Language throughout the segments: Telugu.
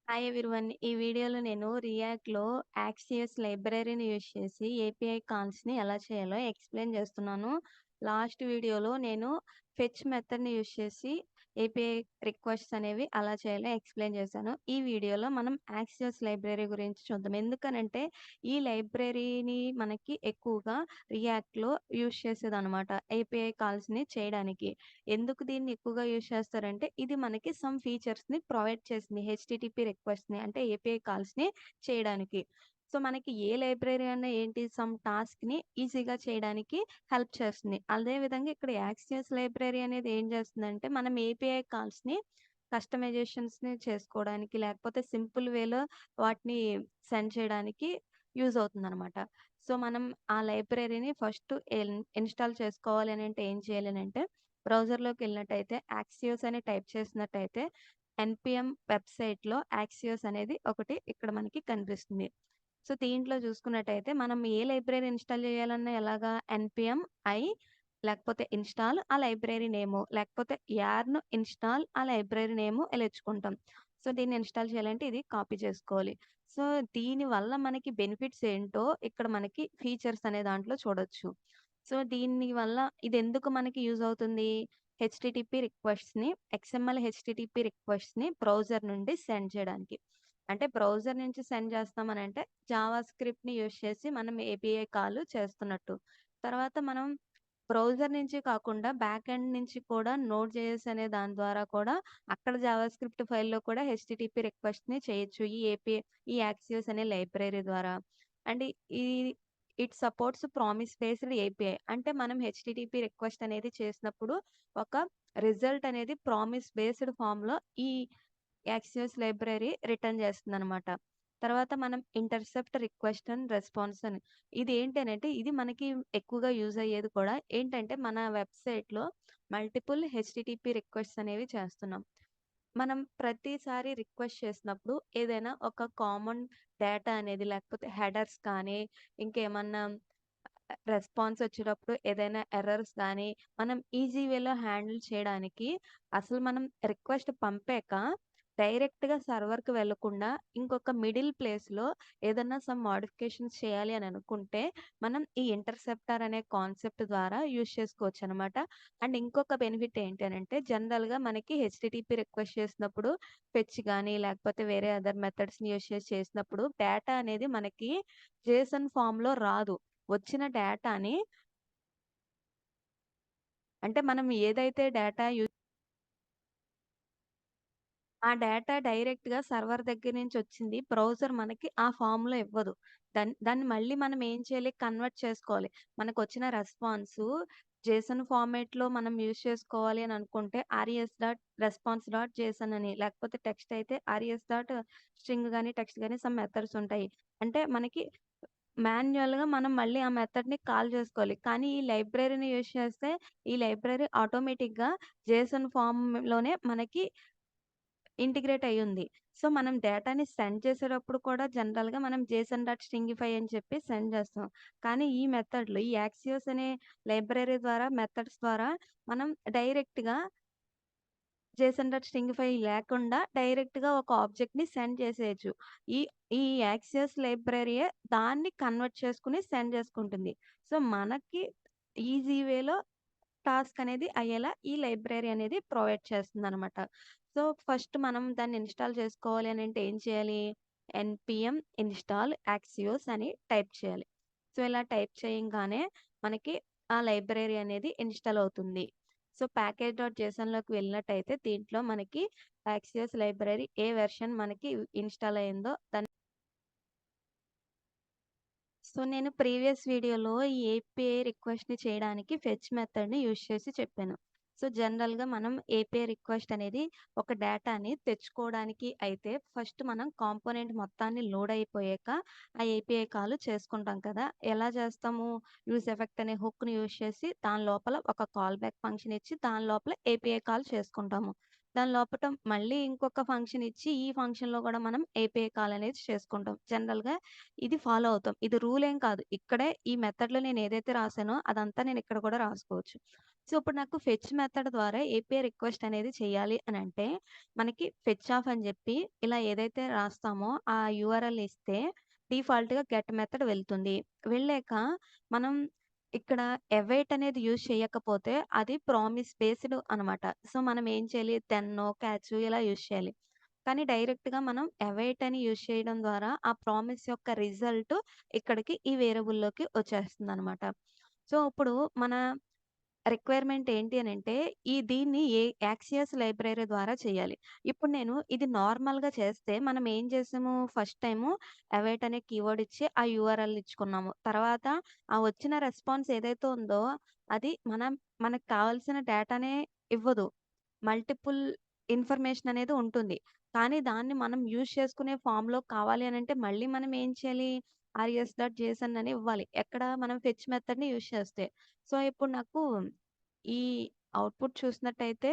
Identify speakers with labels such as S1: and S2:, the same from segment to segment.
S1: Hi everyone. ఈ వీడియోలో నేను రియాక్ట్‌లో యాక్సియస్ లైబ్రరీని యూజ్ చేసి ఏపీఐ కాల్స్‌ని ఎలా చేయాలో ఎక్స్‌ప్లెయిన్ చేస్తున్నాను. లాస్ట్ వీడియోలో నేను ఫెచ్ మెథడ్‌ని యూజ్ చేసి ఏపీఐ రిక్వెస్ట్స్ అనేవి ఎలా చేయాలో ఎక్స్‌ప్లెయిన్ చేశాను. ఈ వీడియోలో మనం యాక్సియస్ లైబ్రరీ గురించి చూద్దాం. ఎందుకనంటే ఈ లైబ్రరీని మనకి ఎక్కువగా రియాక్ట్‌లో యూజ్ చేసేదనమాట ఏపీఐ కాల్స్‌ని చేయడానికి. ఎందుకు దీన్ని ఎక్కువగా యూజ్ చేస్తారంటే, ఇది మనకి సమ్ ఫీచర్స్‌ని ప్రొవైడ్ చేసింది. హెచ్‌టిటిపి రిక్వెస్ట్‌ని అంటే ఏపీఐ కాల్స్‌ని చేయడానికి. సో, మనకి ఏ లైబ్రరీ అన్నా ఏంటి సమ్ టాస్క్‌ని ఈజీగా చేయడానికి హెల్ప్ చేస్తుంది. అదే విధంగా ఇక్కడ యాక్సియస్ లైబ్రరీ అనేది ఏం చేస్తుందంటే, మనం ఏపీఐ కాల్స్‌ని కస్టమైజేషన్స్‌ని చేసుకోవడానికి, లేకపోతే సింపుల్ వేలో వాటిని సెండ్ చేయడానికి యూజ్ అవుతుందనమాట. సో, మనం ఆ లైబ్రరీని ఫస్ట్ ఇన్‌స్టాల్ చేసుకోవాలి అనంటే ఏం చేయాలి అనంటే బ్రౌజర్‌లోకెళ్ళినట్టయితే యాక్సియోస్ అని టైప్ చేసినట్టయితే ఎన్‌పిఎం వెబ్‌సైట్‌లో యాక్సియోస్ అనేది ఒకటి ఇక్కడ మనకి కనిపిస్తుంది. సో, దీంట్లో చూసుకున్నట్టయితే మనం ఏ లైబ్రరీ ఇన్‌స్టాల్ చేయాలన్నా ఎలాగా ఎన్‌పిఎం ఐ లేకపోతే ఇన్‌స్టాల్ ఆ లైబ్రరీ నేము లేకపోతే యార్న్ ఇన్‌స్టాల్ ఆ లైబ్రరీ నేము ఇలా ఇచ్చుకుంటాం. సో, దీన్ని ఇన్‌స్టాల్ చేయాలంటే ఇది కాపీ చేసుకోవాలి. సో, దీనివల్ల మనకి బెనిఫిట్స్ ఏంటో ఇక్కడ మనకి ఫీచర్స్ అనే దాంట్లో చూడొచ్చు. సో, దీని వల్ల ఇదెందుకు మనకి యూజ్ అవుతుంది? హెచ్‌టిటిపి రిక్వెస్ట్స్‌ని ఎక్స్ఎంఎల్ హెచ్‌టిటిపి రిక్వెస్ట్స్‌ని బ్రౌజర్ నుండి సెండ్ చేయడానికి. అంటే బ్రౌజర్ నుంచి సెండ్ చేస్తామనంటే జావాస్క్రిప్ట్‌ని యూజ్ చేసి మనం ఏపీఐ కాల్ చేస్తున్నట్టు. తర్వాత మనం బ్రౌజర్ నుంచి కాకుండా బ్యాక్ ఎండ్ నుంచి కూడా నోడ్.జేఎస్ అనే దాని ద్వారా కూడా అక్కడ జావాస్క్రిప్ట్ ఫైల్‌లో కూడా హెచ్‌టిటిపి రిక్వెస్ట్‌ని చేయొచ్చు. ఈ యాక్సియోస్ అనే లైబ్రరీ ద్వారా. అండ్ ఈ it supports promise based API. అంటే మనం హెచ్‌టిటిపి రిక్వెస్ట్ అనేది చేసినప్పుడు ఒక రిజల్ట్ అనేది ప్రామిస్ బేస్డ్ ఫార్మ్‌లో ఈ యాక్సియోస్ లైబ్రరీ రిటర్న్ చేస్తుందనమాట. తర్వాత మనం ఇంటర్సెప్ట్ రిక్వెస్ట్ అండ్ రెస్పాన్స్ అని. ఇది ఏంటనంటే ఇది మనకి ఎక్కువగా యూజ్ అయ్యేది కూడా ఏంటంటే మన వెబ్‌సైట్‌లో మల్టిపుల్ హెచ్‌టిటిపి రిక్వెస్ట్స్ అనేవి చేస్తున్నాం. మనం ప్రతిసారి రిక్వెస్ట్ చేసినప్పుడు ఏదైనా ఒక కామన్ డేటా అనేది లేకపోతే హెడర్స్ కానీ, ఇంకేమన్నా రెస్పాన్స్ వచ్చేటప్పుడు ఏదైనా ఎర్రర్స్ గానీ, మనం ఈజీ వేలో హ్యాండిల్ చేయడానికి అసలు మనం రిక్వెస్ట్ పంపాక డైరెక్ట్‌గా సర్వర్‌కి వెళ్ళకుండా ఇంకొక మిడిల్ ప్లేస్‌లో ఏదన్నా సమ్ మోడిఫికేషన్స్ చేయాలి అని అనుకుంటే, మనం ఈ ఇంటర్సెప్టర్ అనే కాన్సెప్ట్ ద్వారా యూజ్ చేసుకోవచ్చనమాట. అండ్ ఇంకొక బెనిఫిట్ ఏంటి అనంటే జనరల్‌గా మనకి హెచ్‌టిటిపి రిక్వెస్ట్ చేసినప్పుడు ఫెచ్ గానీ, లేకపోతే వేరే అదర్ మెథడ్స్‌ని యూజ్ చేసి చేసినప్పుడు డేటా అనేది మనకి జేసన్ ఫార్మ్‌లో రాదు. వచ్చిన డేటాని అంటే మనం ఏదైతే డేటా ఆ డేటా డైరెక్ట్‌గా సర్వర్ దగ్గర నుంచి వచ్చింది. బ్రౌజర్ మనకి ఆ ఫార్మ్‌లో ఇవ్వదు. దాన్ని మళ్ళీ మనం ఏం చేయాలి? కన్వర్ట్ చేసుకోవాలి. మనకొచ్చిన రెస్పాన్సు జేసన్ ఫార్మాట్‌లో మనం యూజ్ చేసుకోవాలి అని అనుకుంటే RES dot response dot Jason అని లేకపోతే టెక్స్ట్ అయితే ఆర్‌ఈఎస్ డాట్ స్ట్రింగ్ గాని, టెక్స్ట్ గాని సమ్ మెథడ్స్ ఉంటాయి. అంటే మనకి మాన్యుయల్‌గా మనం మళ్ళీ ఆ మెథడ్‌ని కాల్ చేసుకోవాలి. కానీ ఈ లైబ్రరీని యూజ్ చేస్తే ఈ లైబ్రరీ ఆటోమేటిక్‌గా జేసన్ ఫార్మ్‌లోనే మనకి ఇంటిగ్రేట్ అయ్యుంది. సో, మనం డేటాని సెండ్ చేసేటప్పుడు కూడా జనరల్‌గా మనం జేసన్ డాట్ స్ట్రింగిఫై అని చెప్పి సెండ్ చేస్తాం. కానీ ఈ మెథడ్‌లో ఈ యాక్సియోస్ అనే లైబ్రరీ ద్వారా మెథడ్స్ ద్వారా మనం డైరెక్ట్‌గా జేసన్ డాట్ స్ట్రింగిఫై లేకుండా డైరెక్ట్‌గా ఒక ఆబ్జెక్ట్‌ని సెండ్ చేసేయొచ్చు. ఈ ఈ యాక్సియోస్ లైబ్రరీయే దాన్ని కన్వర్ట్ చేసుకొని సెండ్ చేసుకుంటుంది. సో, మనకి ఈజీ వేలో టాస్క్ అనేది అయ్యేలా ఈ లైబ్రరీ అనేది ప్రొవైడ్ చేస్తుందనమాట. సో, ఫస్ట్ మనం దాన్ని ఇన్‌స్టాల్ చేసుకోవాలి అనంటే ఏం చేయాలి? ఎన్‌పిఎం ఇన్‌స్టాల్ యాక్సియోస్ అని టైప్ చేయాలి. సో, ఇలా టైప్ చేయంగానే మనకి ఆ లైబ్రరీ అనేది ఇన్‌స్టాల్ అవుతుంది. సో, ప్యాకేజ్ డాట్ జేసన్‌లోకి వెళ్ళినట్టయితే దీంట్లో మనకి యాక్సియోస్ లైబ్రరీ ఏ వెర్షన్ మనకి ఇన్‌స్టాల్ అయిందో సో, నేను ప్రీవియస్ వీడియోలో ఈ ఏపీఐ రిక్వెస్ట్‌ని చేయడానికి ఫెచ్ మెథడ్‌ని యూజ్ చేసి చెప్పాను. సో, జనరల్‌గా మనం ఏపీఐ రిక్వెస్ట్ అనేది ఒక డేటాని తెచ్చుకోవడానికి అయితే ఫస్ట్ మనం కాంపోనెంట్ మొత్తాన్ని లోడ్ అయిపోయాక ఆ ఏపీఐ కాల్ చేసుకుంటాం కదా! ఎలా చేస్తాము? యూజ్ ఎఫెక్ట్ అనే హుక్‌ని యూజ్ చేసి దాని లోపల ఒక కాల్ బ్యాక్ ఫంక్షన్ ఇచ్చి దాని లోపల ఏపీఐ కాల్ చేసుకుంటాము. దాని లోపట మళ్ళీ ఇంకొక ఫంక్షన్ ఇచ్చి, ఈ ఫంక్షన్‌లో కూడా మనం ఏపీఐ కాల్ అనేది చేసుకుంటాం. జనరల్‌గా ఇది ఫాలో అవుతాం. ఇది రూల్ ఏం కాదు. ఇక్కడే ఈ మెథడ్‌లో నేను ఏదైతే రాసానో అదంతా నేను ఇక్కడ కూడా రాసుకోవచ్చు. సో, ఇప్పుడు నాకు ఫెచ్ మెథడ్ ద్వారా ఏపీఐ రిక్వెస్ట్ అనేది చేయాలి అనంటే, మనకి ఫెచ్ ఆఫ్ అని చెప్పి ఇలా ఏదైతే రాస్తామో ఆ యూఆర్ఎల్ ఇస్తే డిఫాల్ట్‌గా గెట్ మెథడ్ వెళ్తుంది. వెళ్ళాక మనం ఇక్కడ అవైట్ అనేది యూజ్ చేయకపోతే అది ప్రామిస్ బేస్డ్ అనమాట. సో, మనం ఏం చేయాలి దెన్నో, క్యాచ్ ఇలా యూజ్ చేయాలి. కానీ డైరెక్ట్‌గా మనం అవైట్ అని యూజ్ చేయడం ద్వారా ఆ ప్రామిస్ యొక్క రిజల్ట్ ఇక్కడికి ఈ వేరియబుల్‌లోకి వచ్చేస్తుందనమాట. సో, ఇప్పుడు మన రిక్వైర్మెంట్ ఏంటి అనంటే, దీన్ని యాక్సియస్ లైబ్రరీ ద్వారా చేయాలి. ఇప్పుడు నేను ఇది నార్మల్‌గా చేస్తే మనం ఏం చేసాము ఫస్ట్ టైము అవైట్ అనే కీవర్డ్ ఇచ్చి ఆ యూఆర్ఎల్ ఇచ్చుకున్నాము. తర్వాత ఆ వచ్చిన రెస్పాన్స్ ఏదైతే ఉందో అది మనకు కావాల్సిన డేటానే ఇవ్వదు. మల్టిపుల్ ఇన్ఫర్మేషన్ అనేది ఉంటుంది. కానీ దాన్ని మనం యూజ్ చేసుకునే ఫార్మ్‌లో కావాలి అనంటే మళ్ళీ మనం ఏం చేయాలి? rs.json అని ఇవ్వాలి. ఎక్కడ మనం ఫెచ్ మెథడ్‌ని యూజ్ చేస్తే. సో, ఇప్పుడు నాకు ఈ అవుట్‌పుట్ చూసినట్టయితే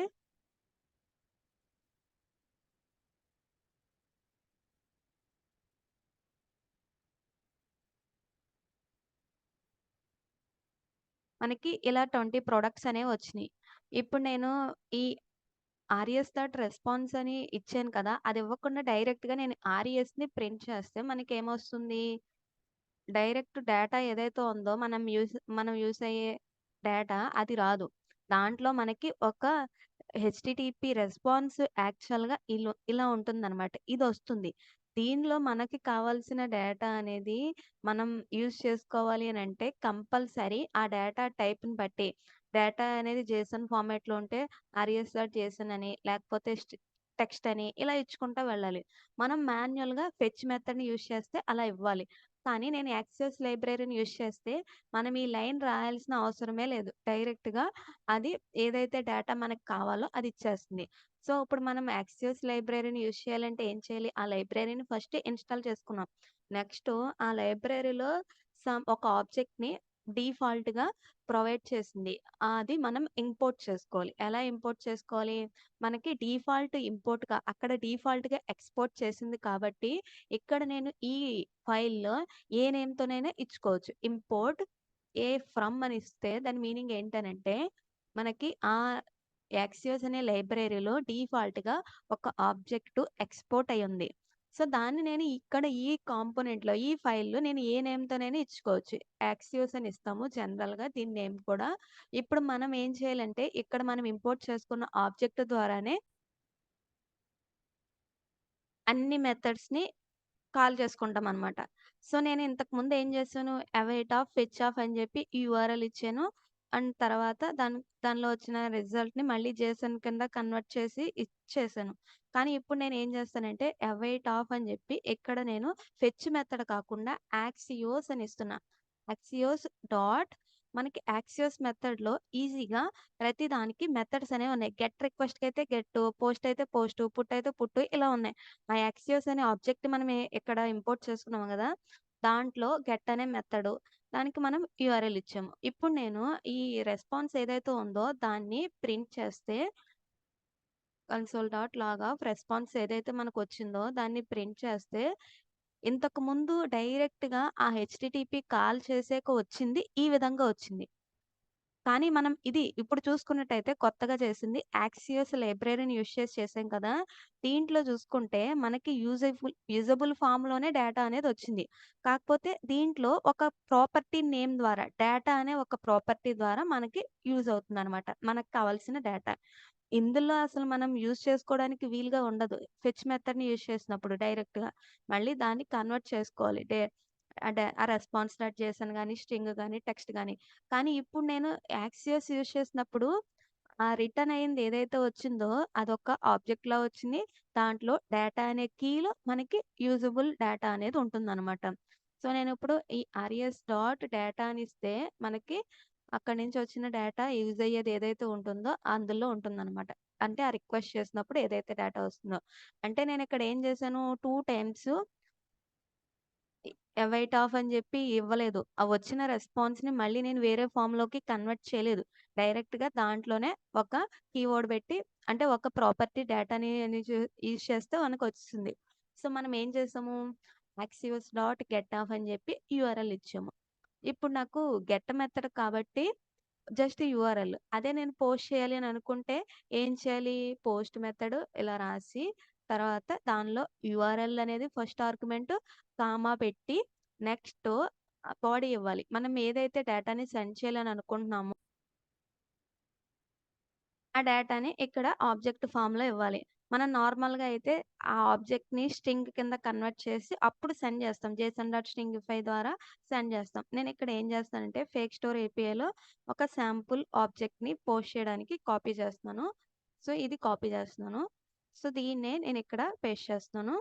S1: మనకి ఇలా 20 ప్రొడక్ట్స్ అనేవి వచ్చినియి. ఇప్పుడు నేను ఈ ఆర్‌ఎస్ డాట్ రెస్పాన్స్ అని ఇచ్చాను కదా! అది ఇవ్వకుండా డైరెక్ట్‌గా నేను ఆర్‌ఎస్‌ని ప్రింట్ చేస్తే మనకేమొస్తుంది? డైరెక్ట్ డేటా ఏదైతే ఉందో మనం యూజ్ అయ్యే డేటా అది రాదు. దాంట్లో మనకి ఒక హెచ్‌టిటిపి రెస్పాన్స్ యాక్చువల్‌గా ఇలా ఉంటుందనమాట. ఇదొస్తుంది. దీనిలో మనకి కావాల్సిన డేటా అనేది మనం యూజ్ చేసుకోవాలి అనంటే కంపల్సరీ ఆ డేటా టైప్‌ని బట్టి డేటా అనేది జేసన్ ఫార్మాట్‌లో ఉంటే ఆర్ఎస్.జేసన్ అని లేకపోతే టెక్స్ట్ అని ఇలా ఇచ్చుకుంటా వెళ్ళాలి. మనం మాన్యుయల్‌గా ఫెచ్ మెథడ్‌ని యూజ్ చేస్తే అలా ఇవ్వాలి. కానీ నేను యాక్సెస్ లైబ్రరీని యూజ్ చేస్తే మనం ఈ లైన్ రాయాల్సిన అవసరమే లేదు. డైరెక్ట్‌గా అది ఏదైతే డేటా మనకు కావాలో అది ఇచ్చేస్తుంది. సో, ఇప్పుడు మనం యాక్సియోస్ లైబ్రరీని యూజ్ చేయాలంటే ఏం చేయాలి? ఆ లైబ్రరీని ఫస్ట్ ఇన్‌స్టాల్ చేసుకున్నాం. నెక్స్టు ఆ లైబ్రరీలో ఒక ఆబ్జెక్ట్‌ని డిఫాల్ట్‌గా ప్రొవైడ్ చేసింది. అది మనం ఇంపోర్ట్ చేసుకోవాలి. ఎలా ఇంపోర్ట్ చేసుకోవాలి? మనకి అక్కడ డిఫాల్ట్‌గా ఎక్స్‌పోర్ట్ చేసింది కాబట్టి, ఇక్కడ నేను ఈ ఫైల్‌లో ఏ నేమ్‌తోనైనా ఇచ్చుకోవచ్చు. ఇంపోర్ట్ ఫ్రమ్ అని ఇస్తే దాని మీనింగ్ ఏంటనంటే, మనకి యాక్సియోస్ అనే లైబ్రరీలో డిఫాల్ట్‌గా ఒక ఆబ్జెక్ట్ ఎక్స్‌పోర్ట్ అయ్యుంది. సో, దాన్ని నేను ఇక్కడ ఈ కాంపోనెంట్‌లో, ఈ ఫైల్‌లో నేను ఏ నేమ్‌తోనైనా ఇచ్చుకోవచ్చు. యాక్సియోస్ అని ఇస్తాము జనరల్‌గా దీని నేమ్ కూడా. ఇప్పుడు మనం ఏం చేయాలంటే, ఇక్కడ మనం ఇంపోర్ట్ చేసుకున్న ఆబ్జెక్ట్ ద్వారానే అన్ని మెథడ్స్‌ని కాల్ చేసుకుంటామనమాట. సో, నేను ఇంతకుముందు ఏం చేశాను, అవైట్ ఆఫ్, ఫెచ్ ఆఫ్ అని చెప్పి ఈ యూఆర్ఎల్ ఇచ్చాను. అండ్ తర్వాత దానిలో వచ్చిన రిజల్ట్‌ని మళ్ళీ జేసన్ కింద కన్వర్ట్ చేసి ఇచ్చేసాను. కానీ ఇప్పుడు నేను ఏం చేస్తానంటే, అవైట్ ఆఫ్ అని చెప్పి ఇక్కడ నేను ఫెచ్ మెథడ్ కాకుండా యాక్సియోస్ అని ఇస్తున్నా. యాక్సియోస్ డాట్ మనకి యాక్సియోస్ మెథడ్‌లో ఈజీగా ప్రతి దానికి మెథడ్స్ అనేవి ఉన్నాయి. గెట్ రిక్వెస్ట్‌కి అయితే గెట్టు, పోస్ట్ అయితే పోస్టు, పుట్ అయితే పుట్టు ఇలా ఉన్నాయి. ఆ యాక్సియోస్ అనే ఆబ్జెక్ట్ మనం ఇక్కడ ఇంపోర్ట్ చేసుకున్నాం గదా! దాంట్లో గెట్ అనే మెథడు. దానికి మనం యూఆర్ఎల్ ఇచ్చాము. ఇప్పుడు నేను ఈ రెస్పాన్స్ ఏదైతే ఉందో దాన్ని ప్రింట్ చేస్తే console dot log of response ఏదైతే మనకొచ్చిందో దాన్ని ప్రింట్ చేస్తే ఇంతకుముందు డైరెక్ట్‌గా ఆ హెచ్‌టిటిపి కాల్ చేసాక వచ్చింది ఈ విధంగా వచ్చింది. కానీ మనం ఇది ఇప్పుడు చూసుకున్నట్టయితే కొత్తగా చేసింది యాక్సియోస్ లైబ్రరీని యూజ్ చేసాం కదా! దీంట్లో చూసుకుంటే మనకి యూజబుల్ ఫార్మ్‌లోనే డేటా అనేదొచ్చింది. కాకపోతే దీంట్లో ఒక ప్రాపర్టీ నేమ్ ద్వారా డేటా అనే ఒక ప్రాపర్టీ ద్వారా మనకి యూజ్ అవుతుందనమాట. మనకు కావాల్సిన డేటా. ఇందులో అసలు మనం యూజ్ చేసుకోవడానికి వీలుగా ఉండదు. ఫెచ్ మెథడ్‌ని యూజ్ చేసినప్పుడు డైరెక్ట్‌గా. మళ్ళీ దాన్ని కన్వర్ట్ చేసుకోవాలి. అంటే ఆ రెస్పాన్స్ డాట్ జేసన్ గాని, స్ట్రింగ్ గాని, టెక్స్ట్ గాని. కానీ ఇప్పుడు నేను యాక్సియోస్ యూజ్ చేసినప్పుడు ఆ రిటర్న్ అయింది ఏదైతే వచ్చిందో అదొక ఆబ్జెక్ట్‌లా వచ్చింది. దాంట్లో డేటా అనే కీలో మనకి యూజబుల్ డేటా అనేది ఉంటుందనమాట. సో, నేనిప్పుడు ఈ ఆర్ఎస్ డాట్ డేటా అని ఇస్తే మనకి అక్కడి నుంచి వచ్చిన డేటా యూజ్ అయ్యేది ఏదైతే ఉంటుందో అందులో ఉంటుందనమాట. అంటే ఆ రిక్వెస్ట్ చేసినప్పుడు ఏదైతే డేటా వస్తుందో. అంటే నేనిక్కడ ఏం చేశాను 2 టైమ్స్ అవైట్ ఆఫ్ అని చెప్పి ఇవ్వలేదు. ఆ వచ్చిన రెస్పాన్స్‌ని మళ్ళీ నేను వేరే ఫార్మ్‌లోకి కన్వర్ట్ చేయలేదు. డైరెక్ట్‌గా దాంట్లోనే ఒక కీవర్డ్ పెట్టి అంటే ఒక ప్రాపర్టీ డేటాని యూజ్ చేస్తే మనకొచ్చేసింది. సో, మనం ఏం చేసాము యాక్సియోస్ డాట్ గెట్ ఆఫ్ అని చెప్పి యూఆర్ఎల్ ఇచ్చాము. ఇప్పుడు నాకు గెట్ మెథడ్ కాబట్టి జస్ట్ యూఆర్ఎల్. అదే నేను పోస్ట్ చేయాలి అని అనుకుంటే ఏం చేయాలి? పోస్ట్ మెథడ్ ఇలా రాసి తర్వాత దానిలో యూఆర్ఎల్ అనేది ఫస్ట్ ఆర్గ్యుమెంట్ కామా పెట్టి నెక్స్ట్ బాడీ ఇవ్వాలి. మనం ఏదైతే డేటాని సెండ్ చేయాలని అనుకుంటున్నామో ఆ డేటాని ఇక్కడ ఆబ్జెక్ట్ ఫార్మ్‌లో ఇవ్వాలి. మనం నార్మల్‌గా అయితే ఆ ఆబ్జెక్ట్‌ని స్ట్రింగ్ కింద కన్వర్ట్ చేసి అప్పుడు సెండ్ చేస్తాం. జేసన్ డాట్ స్ట్రింగిఫై ద్వారా సెండ్ చేస్తాం. నేనిక్కడ ఏం చేస్తానంటే ఫేక్ స్టోర్ ఏపీఐలో ఒక శాంపుల్ ఆబ్జెక్ట్‌ని పోస్ట్ చేయడానికి కాపీ చేస్తున్నాను. సో, ఇది కాపీ చేస్తున్నాను. సో, దీన్నే నేనిక్కడ పేస్ట్ చేస్తున్నాను.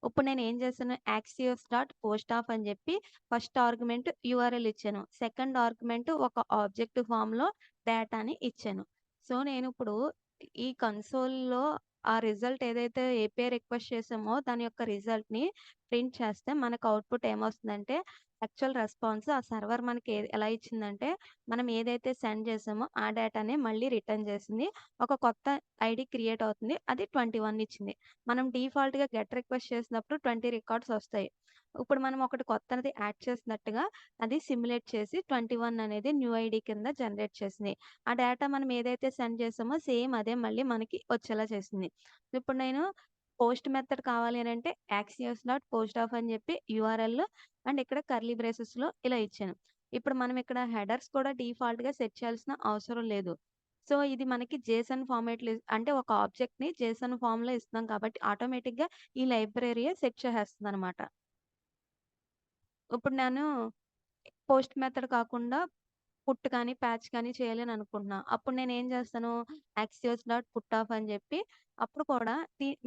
S1: ఇప్పుడు నేనేం చేశాను యాక్సియోస్ డాట్ పోస్ట్ ఆఫ్ అని చెప్పి ఫస్ట్ ఆర్గ్యుమెంట్ యూఆర్ఎల్ ఇచ్చాను. సెకండ్ ఆర్గ్యుమెంట్ ఒక ఆబ్జెక్ట్ ఫార్మ్‌లో డేటాని ఇచ్చాను. సో, నేనిప్పుడు ఈ కన్సోల్‌లో ఆ రిజల్ట్ ఏదైతే ఏపీఐ రిక్వెస్ట్ చేసామో దాని యొక్క రిజల్ట్‌ని ప్రింట్ చేస్తే మనకు అవుట్‌పుట్ ఏమొస్తుందంటే యాక్చువల్ రెస్పాన్స్ ఆ సర్వర్ మనకి ఎలా ఇచ్చిందంటే మనం ఏదైతే సెండ్ చేసామో ఆ డేటానే మళ్ళీ రిటర్న్ చేసింది. ఒక కొత్త ఐడీ క్రియేట్ అవుతుంది. అది 21 ఇచ్చింది. మనం డిఫాల్ట్‌గా గెట్ రిక్వెస్ట్ చేసినప్పుడు 20 రికార్డ్స్ వస్తాయి. ఇప్పుడు మనం ఒకటి కొత్తది యాడ్ చేసినట్టుగా అది సిమ్యులేట్ చేసి 21 అనేది న్యూ ఐడీ కింద జనరేట్ చేసింది. ఆ డేటా మనం ఏదైతే సెండ్ చేసామో సేమ్ అదే మళ్ళీ మనకి వచ్చేలా చేసింది. ఇప్పుడు నేను పోస్ట్ మెథడ్ కావాలి అనంటే యాక్సియోస్ డాట్ పోస్ట్ ఆఫ్ అని చెప్పి యూఆర్ఎల్ అండ్ ఇక్కడ కర్లీ బ్రేసెస్‌లో ఇలా ఇచ్చాను. ఇప్పుడు మనం ఇక్కడ హెడర్స్ కూడా డిఫాల్ట్‌గా సెట్ చేయాల్సిన అవసరం లేదు. సో, ఇది మనకి జేసన్ ఫార్మాట్‌లో అంటే ఒక ఆబ్జెక్ట్‌ని జేసన్ ఫార్మ్‌లో ఇస్తున్నాం కాబట్టి ఆటోమేటిక్‌గా ఈ లైబ్రరీయే సెట్ చేసేస్తుందనమాట. ఇప్పుడు నేను పోస్ట్ మెథడ్ కాకుండా పుట్ కానీ, ప్యాచ్ కానీ చేయాలి అని అనుకుంటున్నా. అప్పుడు నేనేం చేస్తాను, యాక్సియోస్ డాట్ పుట్ ఆఫ్ అని చెప్పి అప్పుడు కూడా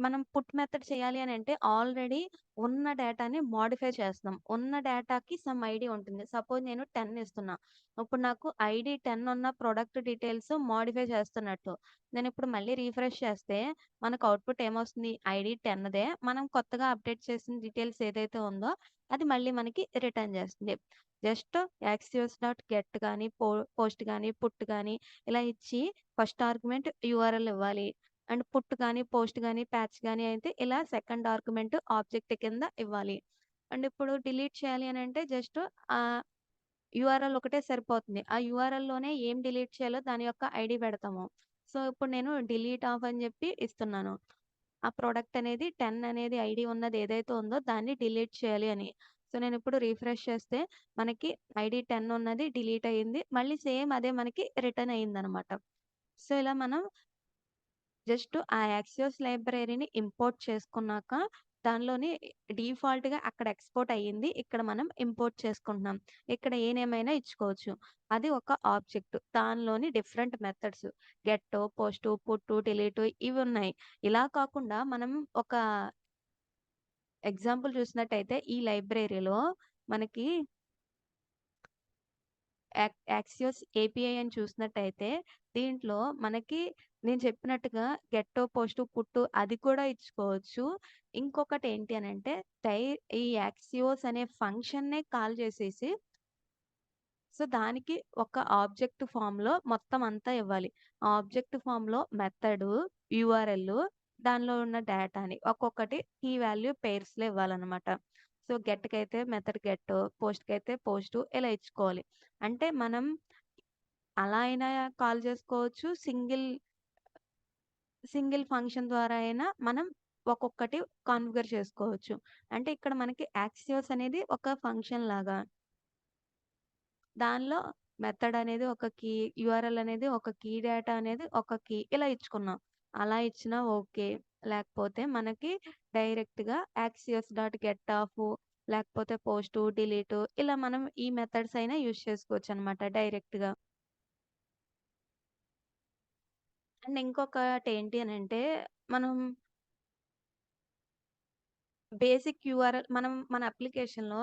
S1: మనం పుట్ మెథడ్ చేయాలి అనంటే ఆల్రెడీ ఉన్న డేటాని మోడిఫై చేస్తున్నాం. ఉన్న డేటాకి సమ్ ఐడీ ఉంటుంది. సపోజ్ నేను 10 ఇస్తున్నా. ఇప్పుడు నాకు ఐడీ 10 ఉన్న ప్రొడక్ట్ డీటెయిల్స్ మోడిఫై చేస్తున్నట్టు. నేనిప్పుడు మళ్ళీ రిఫ్రెష్ చేస్తే మనకు అవుట్‌పుట్ ఏమొస్తుంది? ఐడీ 10దే. మనం కొత్తగా అప్డేట్ చేసిన డీటెయిల్స్ ఏదైతే ఉందో అది మళ్ళీ మనకి రిటర్న్ చేస్తుంది. జస్ట్ యాక్సియోస్ డాట్ గెట్ గాని, పోస్ట్ గాని, పుట్ గాని ఇలా ఇచ్చి ఫస్ట్ ఆర్గ్యుమెంట్ యూఆర్ఎల్ ఇవ్వాలి. అండ్ పుట్ గాని, పోస్ట్ గాని, ప్యాచ్ గాని అయితే ఇలా సెకండ్ ఆర్గ్యుమెంట్ ఆబ్జెక్ట్ కింద ఇవ్వాలి. అండ్ ఇప్పుడు డిలీట్ చేయాలి అనంటే జస్ట్ ఆహ్, యూఆర్ఎల్ ఒకటే సరిపోతుంది. ఆ యూఆర్ఎల్‌లోనే ఏం డిలీట్ చేయాలో దాని యొక్క ఐడీ పెడతాము. సో, ఇప్పుడు నేను డిలీట్ ఆఫ్ అని చెప్పి ఇస్తున్నాను. ఆ ప్రొడక్ట్ అనేది 10 అనేది ఐడీ ఉన్నది ఏదైతే ఉందో దాన్ని డిలీట్ చేయాలి అని. సో, నేనిప్పుడు రిఫ్రెష్ చేస్తే మనకి ఐడీ 10 ఉన్నది డిలీట్ అయింది. మళ్ళీ సేమ్ అదే మనకి రిటర్న్ అయిందనమాట. సో, ఇలా మనం జస్ట్ ఆ యాక్సియోస్ లైబ్రరీని ఇంపోర్ట్ చేసుకున్నాక దానిలోని డిఫాల్ట్‌గా అక్కడ ఎక్స్‌పోర్ట్ అయ్యింది. ఇక్కడ మనం ఇంపోర్ట్ చేసుకుంటున్నాం. ఇక్కడ ఏ నేమ్ అయినా ఇచ్చుకోవచ్చు. అది ఒక ఆబ్జెక్ట్. దానిలోని different methods get, post, put, delete ఇవి ఉన్నాయి. ఇలా కాకుండా మనం ఒక ఎగ్జాంపుల్ చూసినట్టయితే ఈ లైబ్రరీలో మనకి యాక్సియోస్ ఏపీఐ అని చూసినట్టయితే దీంట్లో మనకి నేను చెప్పినట్టుగా గెట్టో, పోస్టు, పుట్టు అది కూడా ఇచ్చుకోవచ్చు. ఇంకొకటి ఏంటి అనంటే ఈ యాక్సియోస్ అనే ఫంక్షన్‌నే కాల్ చేసేసి సో, దానికి ఒక ఆబ్జెక్ట్ ఫార్మ్‌లో మొత్తం అంతా ఇవ్వాలి. ఆ ఆబ్జెక్ట్ ఫార్మ్‌లో మెథడు, యూఆర్ఎల్ దానిలో ఉన్న డేటాని ఒక్కొక్కటి కీ వాల్యూ పెయిర్స్‌లో ఇవ్వాలనమాట. సో, గెట్‌కైతే మెథడ్ గెట్, పోస్ట్‌కైతే పోస్ట్ ఇలా ఇచ్చుకోవాలి. అంటే మనం అలా అయినా కాల్ చేసుకోవచ్చు. సింగిల్ ఫంక్షన్ ద్వారా అయినా మనం ఒక్కొక్కటి కాన్ఫిగర్ చేసుకోవచ్చు. అంటే ఇక్కడ మనకి యాక్సియోస్ అనేది ఒక ఫంక్షన్ లాగా. దానిలో మెథడ్ అనేది ఒక కీ, యూఆర్ఎల్ అనేది ఒక కీ, డేటా అనేది ఒక కీ ఇలా ఇచ్చుకున్నాం. అలా ఇచ్చినా ఓకే. లేకపోతే మనకి డైరెక్ట్‌గా యాక్సియోస్ డాట్ గెట్ ఆఫ్ లేకపోతే పోస్ట్, డిలీట్ ఇలా మనం ఈ మెథడ్స్ అయినా యూజ్ చేసుకోవచ్చనమాట డైరెక్ట్‌గా. అండ్ ఇంకొకటి ఏంటి అనంటే మనం బేసిక్ యూఆర్ఎల్ మన అప్లికేషన్‌లో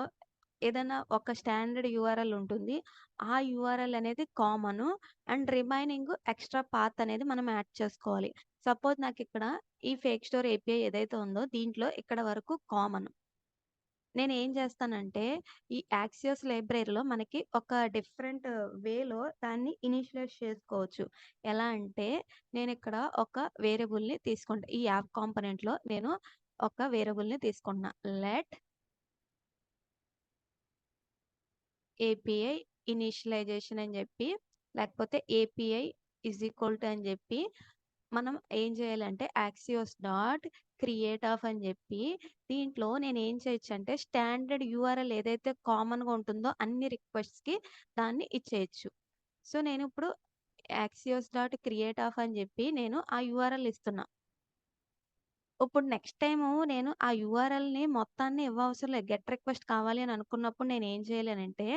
S1: ఏదైనా ఒక స్టాండర్డ్ యూఆర్ఎల్ ఉంటుంది. ఆ యూఆర్ఎల్ అనేది common. And remaining extra path అనేది మనం యాడ్ చేసుకోవాలి. సపోజ్ నాకిక్కడ ఈ ఫేక్ స్టోర్ ఏపీఐ ఏదైతే ఉందో దీంట్లో ఇక్కడ వరకు కామన్. నేనేం చేస్తానంటే, ఈ యాక్సియోస్ లైబ్రరీలో మనకి ఒక డిఫరెంట్ వేలో దాన్ని ఇనిషియలైజ్ చేసుకోవచ్చు. ఎలా అంటే, నేనిక్కడ ఒక వేరియబుల్‌ని తీసుకుంటా. ఈ యాప్ కాంపోనెంట్‌లో నేను ఒక వేరియబుల్‌ని తీసుకుంటున్నా. లెట్ ఏపీఐ ఇనిషియలైజేషన్ అని చెప్పి, లేకపోతే ఏపీఐ ఈజ్ ఈక్వల్ టు అని చెప్పి, మనం ఏం చేయాలంటే యాక్సియోస్ డాట్ క్రియేట్ ఆఫ్ అని చెప్పి, దీంట్లో నేను ఏం చేయొచ్చు అంటే స్టాండర్డ్ యూఆర్ఎల్ ఏదైతే కామన్‌గా ఉంటుందో అన్ని రిక్వెస్ట్స్‌కి దాన్ని ఇచ్చేయొచ్చు. సో, నేను ఇప్పుడు యాక్సియోస్ డాట్ క్రియేట్ ఆఫ్ అని చెప్పి నేను ఆ యూఆర్ఎల్ ఇస్తున్నా. ఇప్పుడు నెక్స్ట్ టైము నేను ఆ యూఆర్ఎల్‌ని మొత్తాన్ని ఇవ్వవసరం లేదు. గెట్ రిక్వెస్ట్ కావాలి అని అనుకున్నప్పుడు నేనేం చేయాలి అనంటే,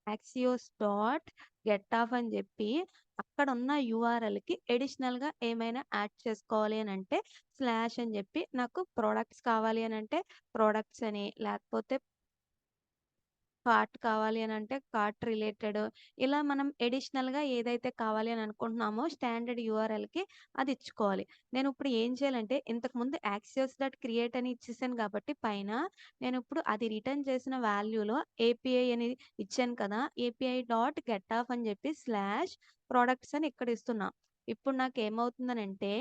S1: యాక్సియోస్ డాట్ గెట్ ఆఫ్ అని చెప్పి అక్కడున్న యూఆర్ఎల్‌కి అడిషనల్‌గా ఏమైనా యాడ్ చేసుకోవాలి అనంటే, స్లాష్ అని చెప్పి నాకు ప్రొడక్ట్స్ కావాలి అనంటే ప్రొడక్ట్స్ అని, లేకపోతే కార్ట్ కావాలి అనంటే కార్ట్ రిలేటెడ్ ఇలా మనం అడిషనల్‌గా ఏదైతే కావాలి అని అనుకుంటున్నామో స్టాండర్డ్ యూఆర్ఎల్‌కి అది ఇచ్చుకోవాలి. నేనిప్పుడు ఏం చేయాలంటే ఇంతకుముందు యాక్సియోస్ డాట్ క్రియేట్ అని ఇచ్చేసాను కాబట్టి పైన నేనిప్పుడు అది రిటర్న్ చేసిన వాల్యూలో ఏపీఐ అని ఇచ్చాను కదా! ఏపీఐ డాట్ గెట్ ఆఫ్ అని చెప్పి స్లాష్ ప్రొడక్ట్స్ అని ఇక్కడ ఇస్తున్నా. ఇప్పుడు నాకేమవుతుందనంటే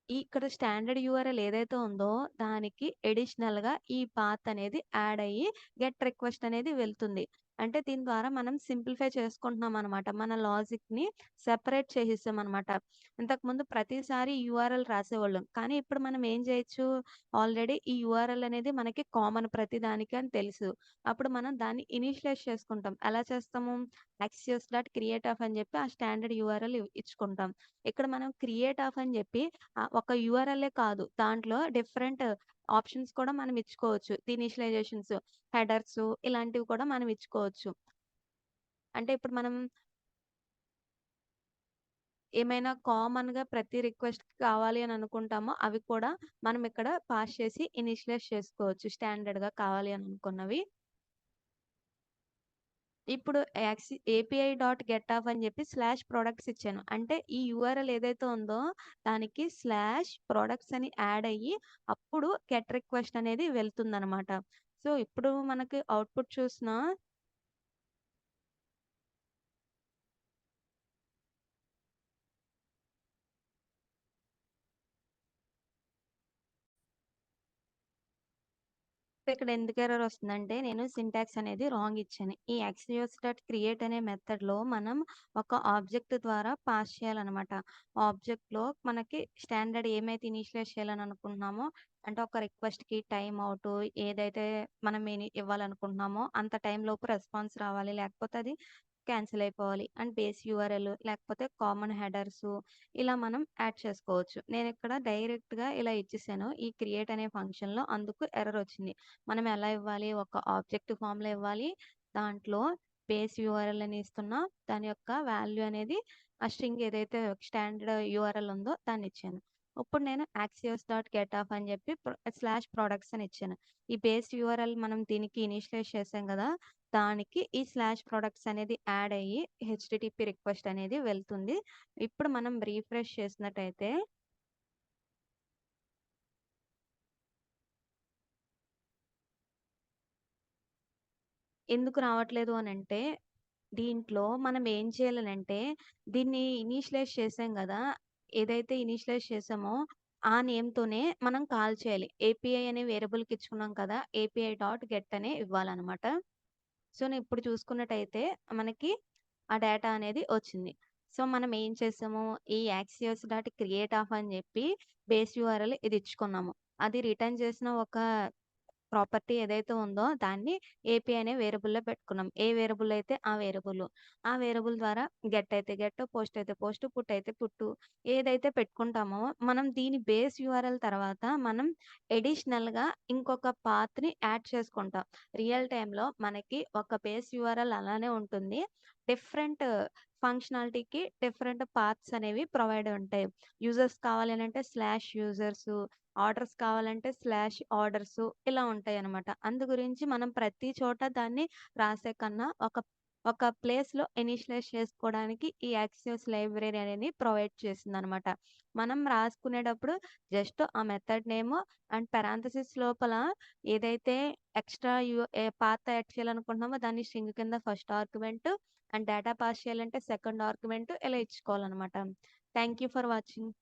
S1: ఇక్కడ స్టాండర్డ్ యూఆర్ఎల్ ఏదైతే ఉందో దానికి అడిషనల్‌గా ఈ పాత్ అనేది యాడ్ అయ్యి గెట్ రిక్వెస్ట్ అనేది వెళ్తుంది. అంటే దీని ద్వారా మనం సింప్లిఫై చేసుకుంటున్నామనమాట. మన లాజిక్‌ని సెపరేట్ చేసేసామనమాట. ఇంతకుముందు ప్రతిసారి యూఆర్ఎల్ రాసేవాళ్ళం. కానీ ఇప్పుడు మనం ఏం చేయొచ్చు, ఆల్రెడీ ఈ యూఆర్ఎల్ అనేది మనకి కామన్ ప్రతి దానికి అని తెలుసు. అప్పుడు మనం దాన్ని ఇనిషియలైజ్ చేసుకుంటాం. ఎలా చేస్తాము? యాక్సియోస్ డాట్ క్రియేట్ ఆఫ్ అని చెప్పి ఆ స్టాండర్డ్ యూఆర్ఎల్ ఇచ్చుకుంటాం. ఇక్కడ మనం క్రియేట్ ఆఫ్ అని చెప్పి ఒక యూఆర్ఎల్‌ఏ కాదు. దాంట్లో డిఫరెంట్ ఆప్షన్స్ కూడా మనం ఇచ్చుకోవచ్చు. ఇనిషియలైజేషన్స్, హెడర్సు ఇలాంటివి కూడా మనం ఇచ్చుకోవచ్చు. అంటే ఇప్పుడు మనం ఏమైనా కామన్‌గా ప్రతి రిక్వెస్ట్‌కి కావాలి అని అనుకుంటామో అవి కూడా మనం ఇక్కడ పాస్ చేసి ఇనిషియలైజ్ చేసుకోవచ్చు. స్టాండర్డ్‌గా కావాలి అని అనుకున్నవి. ఇప్పుడు ఏపీఐ డాట్ గెట్ ఆఫ్ అని చెప్పి స్లాష్ ప్రొడక్ట్స్ ఇచ్చాను. అంటే ఈ యూఆర్ఎల్ ఏదైతే ఉందో దానికి స్లాష్ ప్రొడక్ట్స్ అని యాడ్ అయ్యి అప్పుడు గెట్ రిక్వెస్ట్ అనేది వెళ్తుందనమాట. సో, ఇప్పుడు మనకి అవుట్‌పుట్ చూసినా ఇక్కడ ఎందుకు ఎర్రర్ వస్తుందంటే నేను సింటాక్స్ అనేది రాంగ్ ఇచ్చాను. ఈ యాక్సియోస్ డాట్ క్రియేట్ అనే మెథడ్‌లో మనం ఒక ఆబ్జెక్ట్ ద్వారా పాస్ చేయాలనమాట. ఆబ్జెక్ట్‌లో మనకి స్టాండర్డ్ ఏమైతే ఇనిషియలైజ్ చేయాలని అనుకుంటున్నామో అంటే ఒక రిక్వెస్ట్‌కి టైమ్ ఔట్ ఏదైతే మనం ఇవ్వాలనుకుంటున్నామో అంత టైంలోపు రెస్పాన్స్ రావాలి. లేకపోతే అది క్యాన్సిల్ అయిపోవాలి. అండ్ బేస్ యూఆర్ఎల్ లేకపోతే కామన్ హెడర్సు ఇలా మనం యాడ్ చేసుకోవచ్చు. నేనిక్కడ డైరెక్ట్‌గా ఇలా ఇచ్చేసాను. ఈ క్రియేట్ అనే ఫంక్షన్‌లో అందుకు ఎర్రర్ వచ్చింది. మనం ఎలా ఇవ్వాలి? ఒక ఆబ్జెక్ట్ ఫార్మ్‌లో ఇవ్వాలి. దాంట్లో బేస్ యూఆర్ఎల్ అని ఇస్తున్నా. దాని యొక్క వాల్యూ అనేది ఆ స్ట్రింగ్ ఏదైతే స్టాండర్డ్ యూఆర్ఎల్ ఉందో దాన్నిచ్చాను. ఇప్పుడు నేను యాక్సియోస్ డాట్ గెట్ ఆఫ్ అని చెప్పి స్లాష్ ప్రొడక్ట్స్ అని ఇచ్చాను. ఈ బేస్ యూఆర్ఎల్ మనం దీనికి ఇనిషియలైజ్ చేసాం గదా! దానికి ఈ స్లాష్ ప్రొడక్ట్స్ అనేది యాడ్ అయ్యి హెచ్‌టిటిపి రిక్వెస్ట్ అనేది వెళ్తుంది. ఇప్పుడు మనం రిఫ్రెష్ చేసినట్టయితే ఎందుకు రావట్లేదు అనంటే, దీంట్లో మనం ఏం చేయాలనంటే, దీన్ని ఇనిషియలైజ్ చేసాం గదా! ఏదైతే ఇనిషియలైజ్ చేసామో, ఆ నేమ్‌తోనే మనం కాల్ చేయాలి. ఏపీఐ అనే వేరియబుల్‌కి ఇచ్చుకున్నాం కదా! ఏపీఐ డాట్ గెట్ అనే ఇవ్వాలనమాట. సో, ఇప్పుడు చూసుకున్నట్టయితే మనకి ఆ డేటా అనేది వచ్చింది. సో, మనం ఏం చేసాము, ఈ యాక్సియోస్ డాట్ క్రియేట్ ఆఫ్ అని జెప్పి బేస్ యూఆర్ఎల్ ఇది ఇచ్చుకున్నాము. అది రిటర్న్ చేసిన ఒక ప్రాపర్టీ ఏదైతే ఉందో దాన్ని ఏపీ అనే వేరియబుల్‌లో పెట్టుకున్నాం. ఏ వేరియబుల్ అయితే ఆ వేరియబుల్. ఆ వేరియబుల్ ద్వారా గెట్ అయితే గెట్, పోస్ట్ అయితే పోస్ట్, పుట్ అయితే పుట్టు ఏదైతే పెట్టుకుంటామో మనం దీని బేస్ యూఆర్ఎల్ తర్వాత మనం అడిషనల్‌గా ఇంకొక పాత్‌ని యాడ్ చేసుకుంటాం. రియల్ టైమ్‌లో మనకి ఒక బేస్ యూఆర్ఎల్ అలానే ఉంటుంది. డిఫరెంట్ ఫంక్షనాలిటీకి డిఫరెంట్ పాత్స్ అనేవి ప్రొవైడ్ ఉంటాయి. యూజర్స్ కావాలి అనంటే స్లాష్ యూజర్సు ఆర్డర్స్ కావాలంటే స్లాష్ ఆర్డర్సు ఇలా ఉంటాయనమాట. అందు గురించి మనం ప్రతి చోట దాన్ని రాసే కన్నా ఒక ఒక ప్లేస్‌లో ఇనిషియలైజ్ చేసుకోవడానికి ఈ యాక్సియోస్ లైబ్రరీ అనేది ప్రొవైడ్ చేసిందనమాట. మనం రాసుకునేటప్పుడు జస్ట్ ఆ మెథడ్ నేమ్ అండ్ పారాంథసిస్ లోపల ఏదైతే ఎక్స్ట్రా పాత్ యాడ్ చేయాలనుకుంటున్నామో దాన్ని స్ట్రింగ్ కింద first argument and data pass చేయాలంటే సెకండ్ ఆర్గ్యుమెంట్ ఇలా ఇచ్చుకోవాలనమాట. Thank you for watching.